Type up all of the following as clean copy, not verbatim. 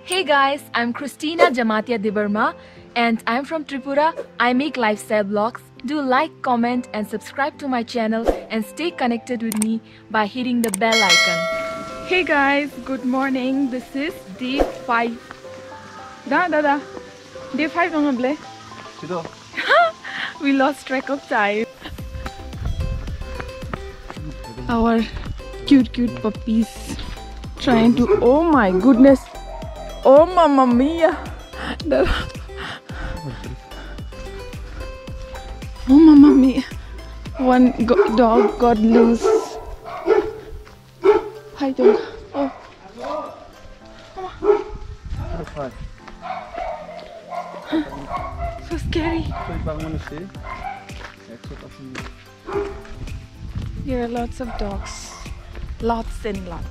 Hey guys, I'm Christina Debbarma and I'm from Tripura. I make lifestyle vlogs. Do like, comment and subscribe to my channel and stay connected with me by hitting the bell icon. Hey guys, good morning. This is day 5. Day 5 on ble. We lost track of time. Our cute puppies trying to, oh my goodness, oh mamma mia, oh mamma mia, one dog got loose. Hi dog. Oh, so scary. Here are lots of dogs, lots and lots.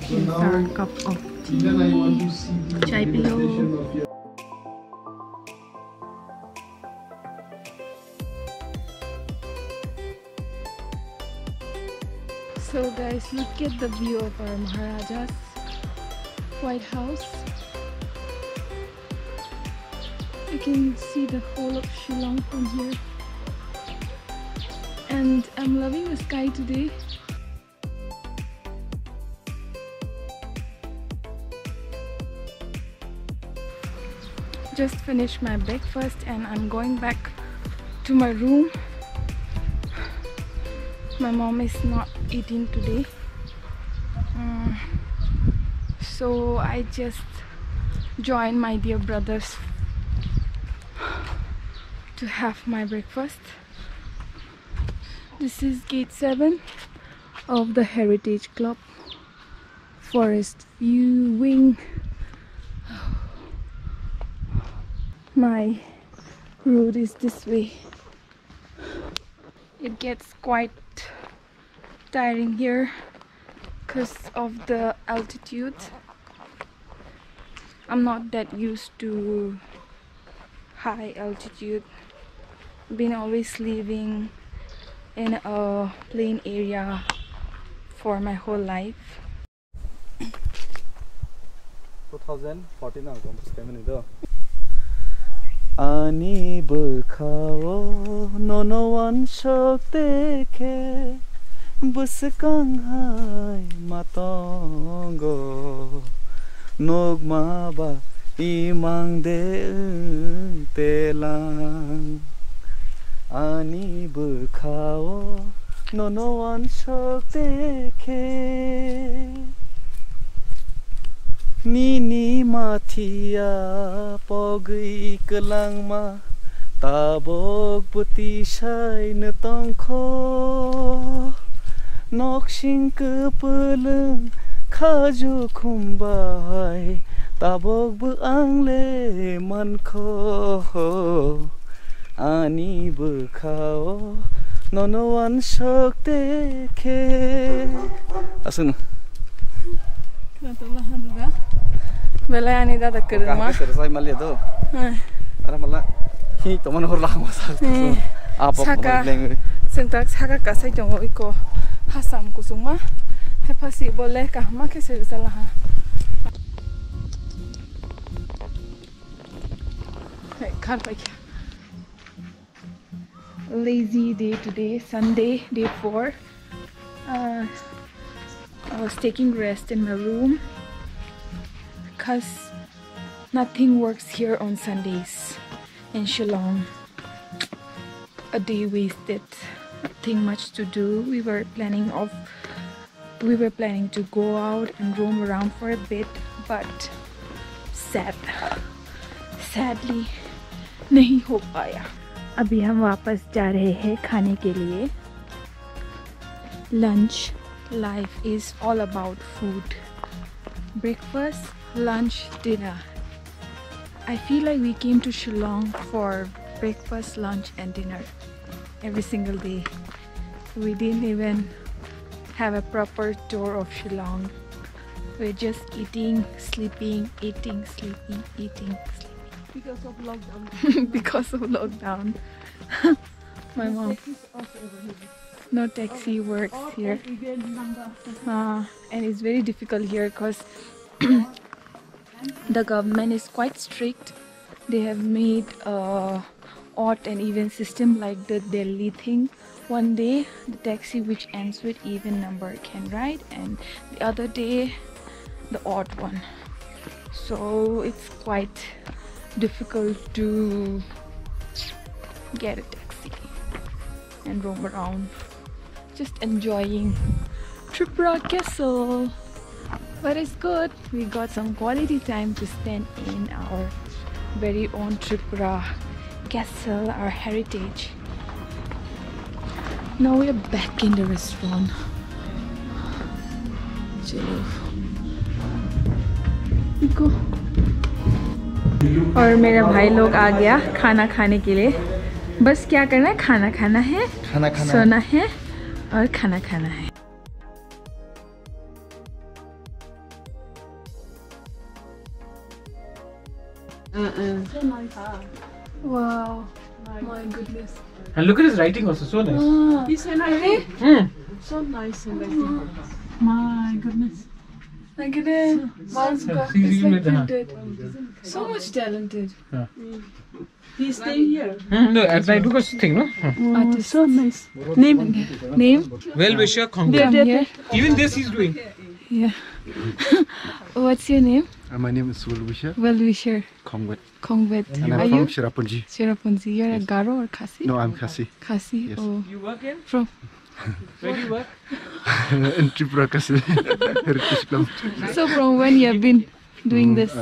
Here's our cup of tea, chai pillow. So guys, look at the view of our Maharaja's White House. You can see the whole of Shillong from here. And I'm loving the sky today. Just finished my breakfast and I'm going back to my room. My mom is not eating today, so I just joined my dear brothers to have my breakfast. This is gate 7 of the Heritage Club. Forest viewing. My road is this way. It gets quite tiring here because of the altitude. I'm not that used to high altitude. Been always living in a plain area for my whole life. 2014 Ani berkau nono wan sok teke busekang hai matongo nogma ba imang de telang ani berkau nono wan sok teke Nini matia pogui kelangma tabok puti sai netongko noksing kepeleng khaju khumbai tabok buangle manko ani berkau nonoan sok teke asun Bela ni dah tak kerja mah. Saya malah tu. Ada malah. Hi, teman orang lama sahaja. Apa problem? Sentak saka kasih jonggo iko hasam kusuma. Hepasi boleh kah? Mak kesel salah. Hey, kar lagi. Lazy day today, Sunday, day 4. I was taking rest in my room because nothing works here on Sundays in Shillong. A day wasted, nothing much to do. We were planning to go out and roam around for a bit, but sadly नहीं हो पाया. अभी हम वापस जा रहे हैं खाने के लिए. Lunch. Life is all about food. Breakfast, lunch, dinner. I feel like we came to Shillong for breakfast, lunch and dinner every single day. We didn't even have a proper tour of Shillong. We're just eating, sleeping, eating, sleeping, eating, sleeping. Because of lockdown. Because of lockdown. My mom. No taxi works here. And it's very difficult here because the government is quite strict. They have made odd and even system like the Delhi thing. One day the taxi which ends with even number can ride, and the other day the odd one. So it's quite difficult to get a taxi and roam around, just enjoying Tripura Castle. But it's good, we got some quality time to spend in our very own Tripura Castle, our heritage. Now we are back in the restaurant. चलो देखो, और मेरा भाई लोग आ गया खाना खाने के लिए. बस क्या करना है, खाना खाना है, सोना है और खाना खाना है. Wow, my goodness. And look at his writing also, so nice. He's so nice. So nice and writing. My goodness. Look at it. It's like printed. So much talented. He's staying here. No, at night because thing, no? Artist. So nice. Name? Well wisher, Come congrats. here. Even this he's doing. Yeah. What's your name? My name is Well-wisher. Well-wisher. Kongwet. Kongwet. And Are I'm you? from Shirapunji. Shirapunji. You're a Garo or Khasi? No, I'm Khasi. Khasi. Yes. Oh. You work in? From? Where do you work? In Tripura Castle. Heritage Club. So from when you have been doing this?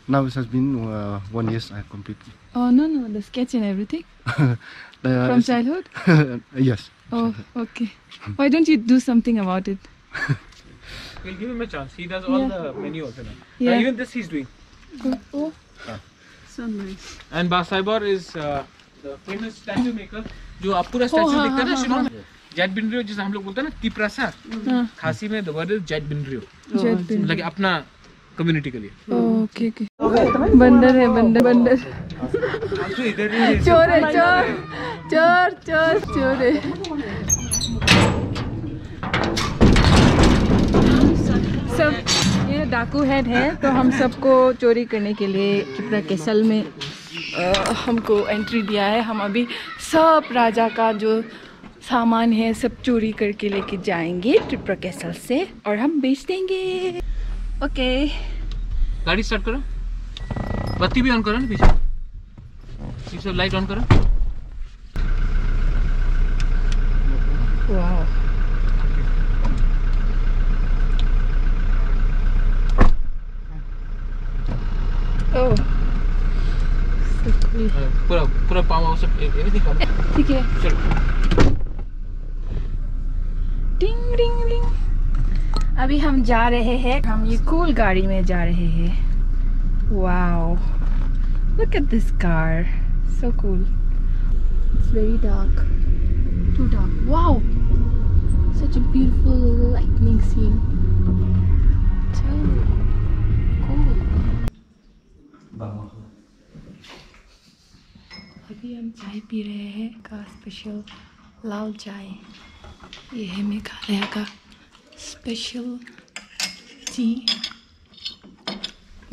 Now it has been 1 year I completed. Oh no, the sketch and everything? From childhood? Yes. Oh, okay. Why don't you do something about it? We'll give him a chance. He does all the menu also now. Yeah. Even this he's doing. Oh. So nice. And Basaibar is the famous statue maker. जो आप पूरा statue देखते हैं ना शिलोंग में, jet बिनरियो जिसे हम लोग बोलते हैं ना तिप्रासा, खासी में the word is जेट बिनरियो, मतलब कि अपना community के लिए. Okay. बंदर है, बंदर. तो इधर ही चोर है, चोर है. सब ये डाकू हेड है, तो हम सबको चोरी करने के लिए ट्रिपुरा कैसल में हमको एंट्री दिया है. हम अभी सब राजा का जो सामान है सब चोरी करके लेके जाएंगे ट्रिपुरा कैसल से और हम बेच देंगे. ओके. गाड़ी स्टार्ट करो, बत्ती भी ऑन करो ना पीछे, ये सब लाइट ऑन करो. वाओ. Oh. So cool. पूरा पाँव सब एवरीथिंग कम. ठीक है. चलो. डिंग डिंग डिंग. अभी हम जा रहे हैं, हम ये कूल गाड़ी में जा रहे हैं. Wow. Look at this car. So cool. It's very dark. Too dark. Wow. Such a beautiful lightning scene. So cool. अभी हम चाय पी रहे हैं, का स्पेशल लाल चाय. ये है मेघालय का स्पेशल टी.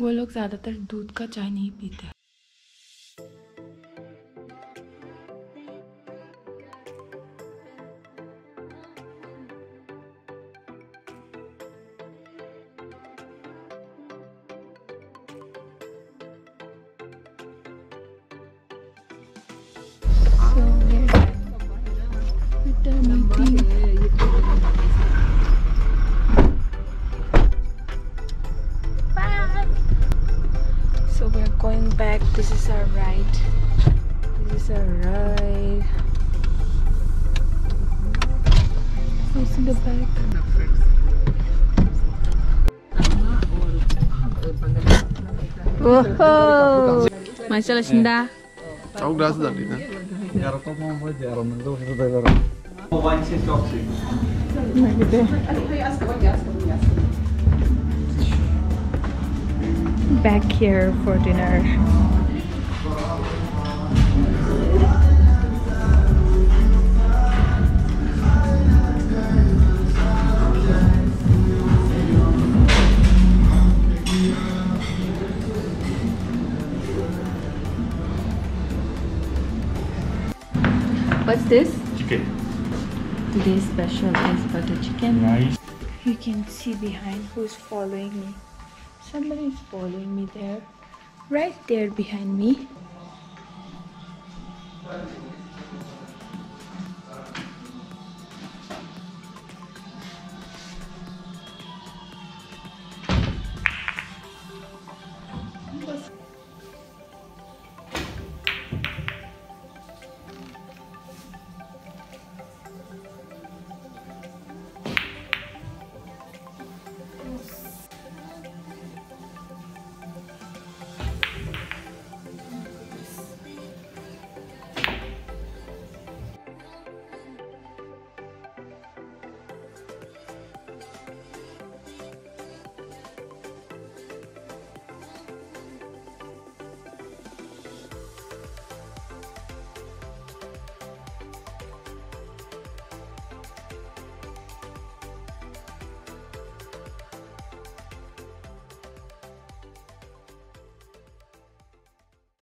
वो लोग ज़्यादातर दूध का चाय नहीं पीते. So we're going back. This is our ride. Who's in the back? Whoa! Masya Shinda. Aku graças a Deus, né? Back here for dinner. What's this? Chicken. Today's special is butter chicken. Rice. You can see behind who's following me. Somebody is following me there. Right there behind me.